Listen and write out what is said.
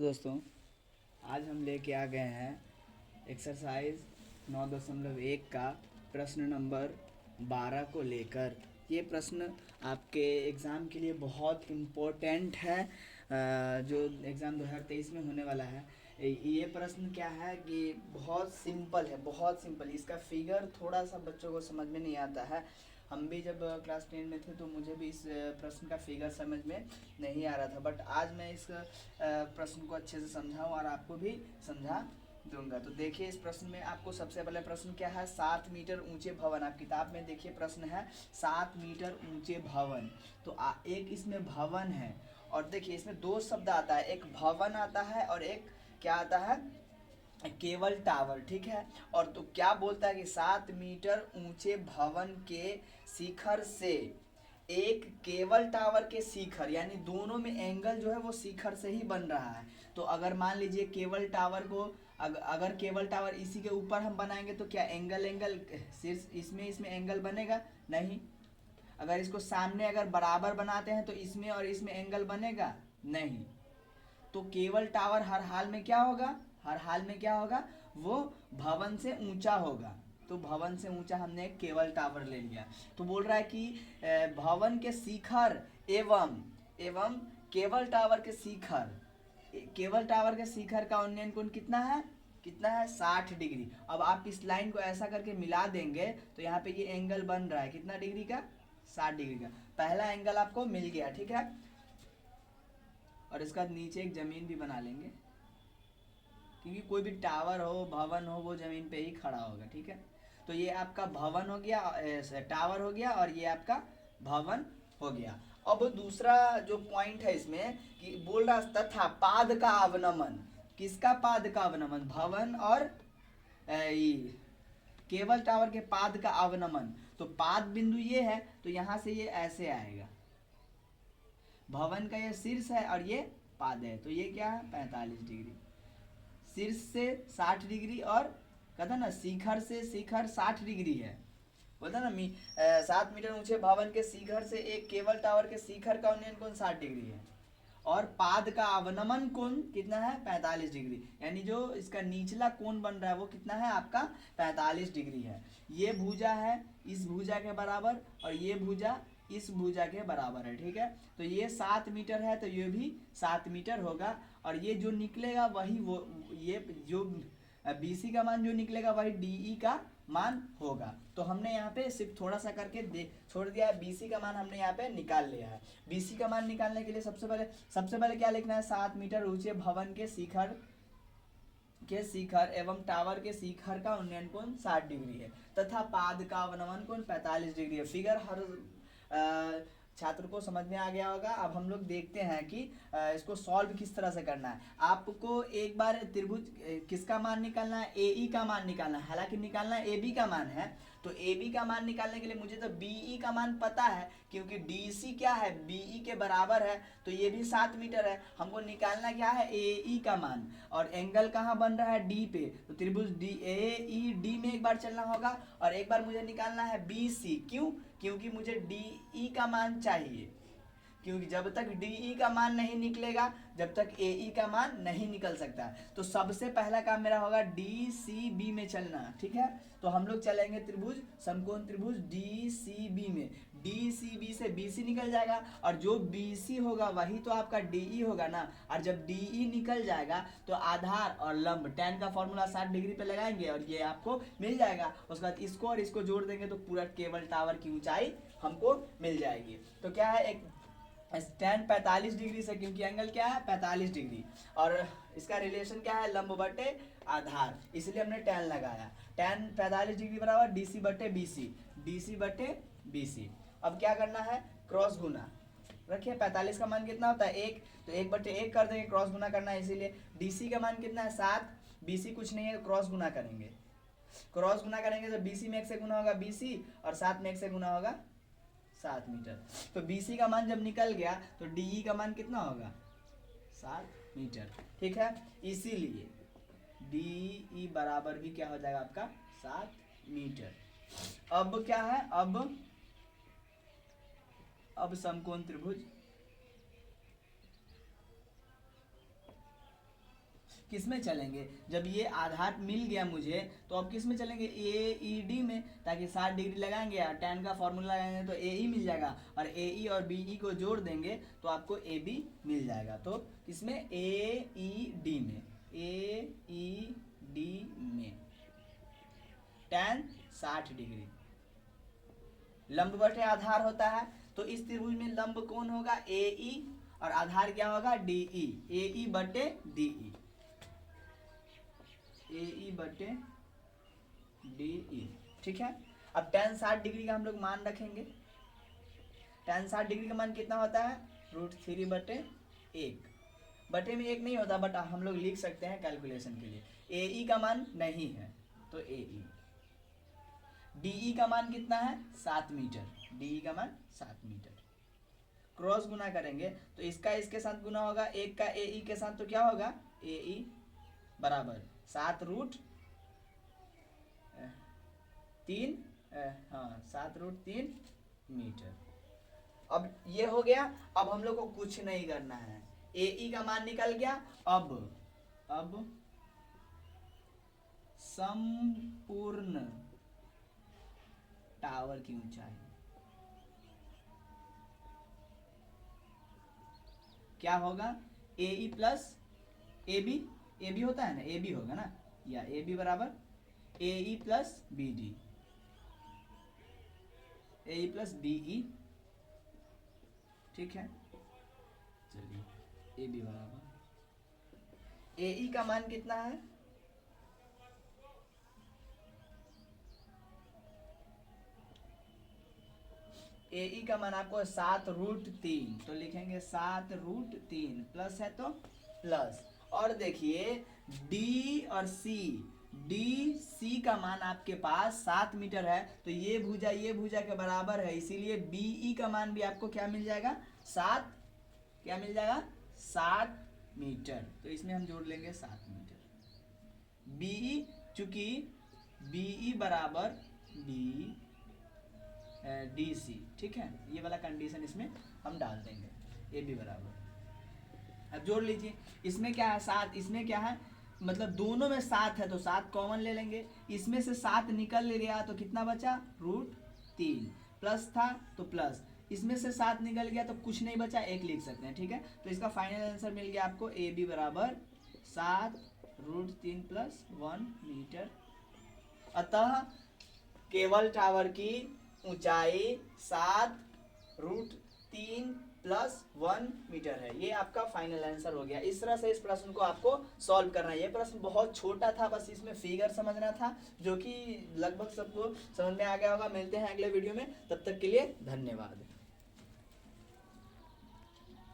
दोस्तों, आज हम लेके आ गए हैं एक्सरसाइज 9.1 का प्रश्न नंबर 12 को लेकर। ये प्रश्न आपके एग्ज़ाम के लिए बहुत इम्पोर्टेंट है, जो एग्ज़ाम 2023 में होने वाला है। ये प्रश्न क्या है कि बहुत सिंपल है, बहुत सिंपल। इसका फिगर थोड़ा सा बच्चों को समझ में नहीं आता है। हम भी जब क्लास 10 में थे तो मुझे भी इस प्रश्न का फिगर समझ में नहीं आ रहा था, बट आज मैं इस प्रश्न को अच्छे से समझाऊं और आपको भी समझा दूंगा। तो देखिए, इस प्रश्न में आपको सबसे पहले प्रश्न क्या है, 7 मीटर ऊंचे भवन। आप किताब में देखिए प्रश्न है 7 मीटर ऊंचे भवन। तो एक इसमें भवन है, और देखिए इसमें दो शब्द आता है, एक भवन आता है और एक क्या आता है, केबल टावर। ठीक है। और तो क्या बोलता है कि 7 मीटर ऊंचे भवन के शिखर से एक केबल टावर के शिखर, यानी दोनों में एंगल जो है वो शिखर से ही बन रहा है। तो अगर मान लीजिए केबल टावर को अगर केबल टावर इसी के ऊपर हम बनाएंगे तो क्या एंगल एंगल शीर्ष इसमें एंगल बनेगा? नहीं। अगर इसको सामने अगर बराबर बनाते हैं तो इसमें और इसमें एंगल बनेगा? नहीं। तो केबल टावर हर हाल में क्या होगा, हर हाल में क्या होगा, वो भवन से ऊंचा होगा। तो भवन से ऊंचा हमने एक केबल टावर ले लिया। तो बोल रहा है कि भवन के शिखर एवं एवं केबल टावर के शिखर, केबल टावर के शिखर का उन्नयन कोण कितना है, कितना है, 60 डिग्री। अब आप इस लाइन को ऐसा करके मिला देंगे तो यहाँ पे ये एंगल बन रहा है कितना डिग्री का, 60 डिग्री का। पहला एंगल आपको मिल गया। ठीक है। और इसका नीचे एक जमीन भी बना लेंगे, क्योंकि कोई भी टावर हो भवन हो वो जमीन पे ही खड़ा होगा। ठीक है। तो ये आपका भवन हो गया, टावर हो गया, और ये आपका भवन हो गया। अब दूसरा जो पॉइंट है इसमें कि बोल रहा तथा पाद का अवनमन। किसका पाद का अवनमन? भवन और केबल टावर के पाद का अवनमन। तो पाद बिंदु ये है, तो यहां से ये ऐसे आएगा। भवन का ये शीर्ष है और ये पाद है, तो ये क्या है, 45 डिग्री। शीर्ष से 60 डिग्री, और कहता ना शिखर से शिखर 60 डिग्री है। बोलता ना 7 मीटर ऊंचे भवन के शिखर से एक केबल टावर के शिखर का उन्नयन कोण 60 डिग्री है, और पाद का अवनमन कोण कितना है, 45 डिग्री। यानी जो इसका निचला कोण बन रहा है वो कितना है, आपका 45 डिग्री है। ये भुजा है इस भुजा के बराबर, और ये भुजा इस भुजा के बराबर है। ठीक है। तो ये 7 मीटर है, तो ये भी 7 मीटर होगा। और ये जो निकलेगा वही वो, ये जो BC का मान जो निकलेगा वही DE का मान होगा। तो हमने यहाँ पे सिर्फ थोड़ा सा करके छोड़ दिया है, BC का मान हमने यहाँ पे निकाल लिया है। BC का मान निकालने के लिए सबसे पहले क्या लिखना है, 7 मीटर ऊंचे भवन के शिखर एवं टावर के शिखर का उन्नयन कोण 60 डिग्री है, तथा पाद का अवनमन कोण 45 डिग्री है। फिगर हर छात्र को समझ में आ गया होगा। अब हम लोग देखते हैं कि इसको सॉल्व किस तरह से करना है। आपको एक बार त्रिभुज किसका मान निकालना है, AE का मान निकालना है। हालांकि निकालना AB का मान है, तो AB का मान निकालने के लिए मुझे तो BE का मान पता है, क्योंकि DC क्या है, BE के बराबर है। तो ये भी 7 मीटर है। हमको निकालना क्या है, AE का मान। और एंगल कहाँ बन रहा है, D पे। तो त्रिभुज AED में एक बार चलना होगा, और एक बार मुझे निकालना है BC। क्यों? क्योंकि मुझे DE का मान चाहिए, क्योंकि जब तक DE का मान नहीं निकलेगा जब तक AE का मान नहीं निकल सकता। तो सबसे पहला काम मेरा होगा DCB में चलना। ठीक है। तो हम लोग चलेंगे त्रिभुज समकोण त्रिभुज DCB में। DCB से BC निकल जाएगा, और जो BC होगा वही तो आपका DE होगा ना। और जब DE निकल जाएगा तो आधार और लंब tan का फॉर्मूला 60 डिग्री पे लगाएंगे, और ये आपको मिल जाएगा। उसके बाद इसको और इसको जोड़ देंगे तो पूरा केबल टावर की ऊंचाई हमको मिल जाएगी। तो क्या है, एक tan 45 डिग्री से, क्योंकि एंगल क्या है, 45 डिग्री, और इसका रिलेशन क्या है, लंब बटे आधार, इसलिए हमने tan लगाया। tan 45 डिग्री बराबर DC बटे BC, DC बटे BC। अब क्या करना है, क्रॉस गुना। रखिए 45 का मान कितना होता है, 1, तो 1 बटे 1 कर देंगे, क्रॉस गुना करना है इसीलिए। DC का मान कितना है, 7, BC कुछ नहीं है, क्रॉस गुना करेंगे। क्रॉस गुना करेंगे तो BC में 1 से गुना होगा BC, और 7 में 1 से गुना होगा 7 मीटर। तो BC का मान जब निकल गया तो DE का मान कितना होगा, 7 मीटर। ठीक है। इसीलिए DE बराबर भी क्या हो जाएगा आपका, 7 मीटर। अब क्या है, अब समकोण त्रिभुज किस में चलेंगे, जब ये आधार मिल गया मुझे तो अब किस में चलेंगे, ए ई डी में, ताकि 60 डिग्री लगाएंगे और tan का फॉर्मूला लगाएंगे तो ए ई मिल जाएगा, और ए ई और बी ई को जोड़ देंगे तो आपको ए बी मिल जाएगा। तो किसमें, ए ई डी में, ए ई डी में tan 60 डिग्री लंब बटे आधार होता है। तो इस त्रिभुज में लंब कौन होगा, ए ई, और आधार क्या होगा, डी ई, ए ई बटे डी ई, ए ई बटे डी ई, ठीक है। अब tan 60 डिग्री का हम लोग मान रखेंगे। tan 60 डिग्री का मान कितना होता है, √3 बटे 1, बटे में 1 नहीं होता, बट हम लोग लिख सकते हैं कैलकुलेशन के लिए। ए ई का मान नहीं है तो ए ई, डी ई का मान कितना है, 7 मीटर, डी ई का मान 7 मीटर। क्रॉस गुना करेंगे तो इसका इसके साथ गुना होगा, एक का ए ई के साथ, तो क्या होगा, ए ई बराबर 7√3, हाँ 7√3 मीटर। अब ये हो गया। अब हम लोग को कुछ नहीं करना है, ए ई का मान निकल गया। अब संपूर्ण टावर की ऊंचाई क्या होगा, ए ई प्लस ए बी होता है ना, ए बी होगा ना, या ए बी बराबर ए ई प्लस बी डी, ए ई प्लस बी ई, ठीक है। चलिए ए बी बराबर ए ई का मान कितना है, ए ई का मान आपको 7√3, तो लिखेंगे 7√3, प्लस है तो प्लस, और देखिए डी और सी, डी सी का मान आपके पास 7 मीटर है, तो ये भुजा के बराबर है, इसीलिए बी ई का मान भी आपको क्या मिल जाएगा, 7, क्या मिल जाएगा, 7 मीटर। तो इसमें हम जोड़ लेंगे 7 मीटर। बी ई, चूंकि बी ई बराबर डी सी, ठीक है, ये वाला कंडीशन इसमें हम डाल देंगे, ए बी बराबर। अब जोड़ लीजिए, इसमें क्या है 7, इसमें क्या है, मतलब दोनों में 7 है तो 7 कॉमन ले लेंगे, इसमें से 7 निकल गया तो कितना बचा, √3, प्लस था तो प्लस, इसमें से 7 निकल गया तो कुछ नहीं बचा, 1 लिख सकते हैं, ठीक है। तो इसका फाइनल आंसर मिल गया आपको, ए बी बराबर 7√3 प्लस 1 मीटर। अतः केबल टावर की ऊंचाई 7√3 प्लस 1 मीटर है। ये आपका फाइनल आंसर हो गया। इस तरह से इस प्रश्न को आपको सॉल्व करना है। ये प्रश्न बहुत छोटा था, बस इसमें फिगर समझना था, जो कि लगभग सबको समझ में आ गया होगा। मिलते हैं अगले वीडियो में, तब तक के लिए धन्यवाद।